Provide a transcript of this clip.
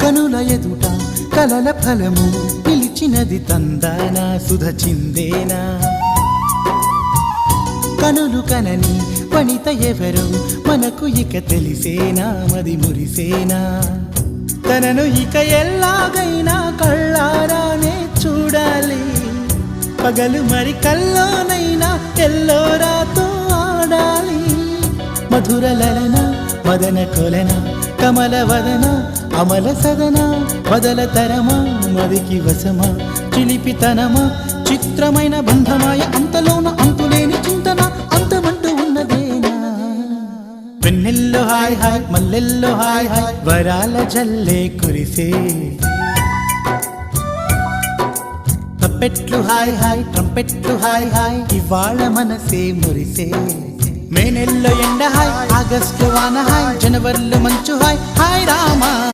కనుల ఎదుట కలల ఫలము పిలిచినది తందానా సుధ చిందేనా కనులు కనని వనిత ఎవరు మనకు ఇక తెలిసేనా మది మురిసేనా తనను ఇక ఎల్లాగైనా కళ్ళారానే చూడాలి పగలు మరి కల్లోనైనా ఎల్లోరాతో ఆడాలి మధుర లలన మదన కొలన కమల వదన అమల సదన బదల తరమా మదికి వశమా చిలిపితనమా చిత్రమైన బంధమాయ అంతలోన అంతులేని చింతన అంతమంటూ ఉన్నదేనా వెన్నెల్లో హాయ్ హాయ్ మల్లెల్లో హాయ్ హాయ్ వరాల జల్లే కురిసే తప్పెట్లు హాయ్ హాయ్ ట్రంపెట్లు హాయ్ హాయ్ ఇవాళ మనసే మురిసే మే నెల్లో ఎండ హాయ్ ఆగస్టు వాన హాయ్ జనవరిలో మంచు హాయ్ హాయ్ రామా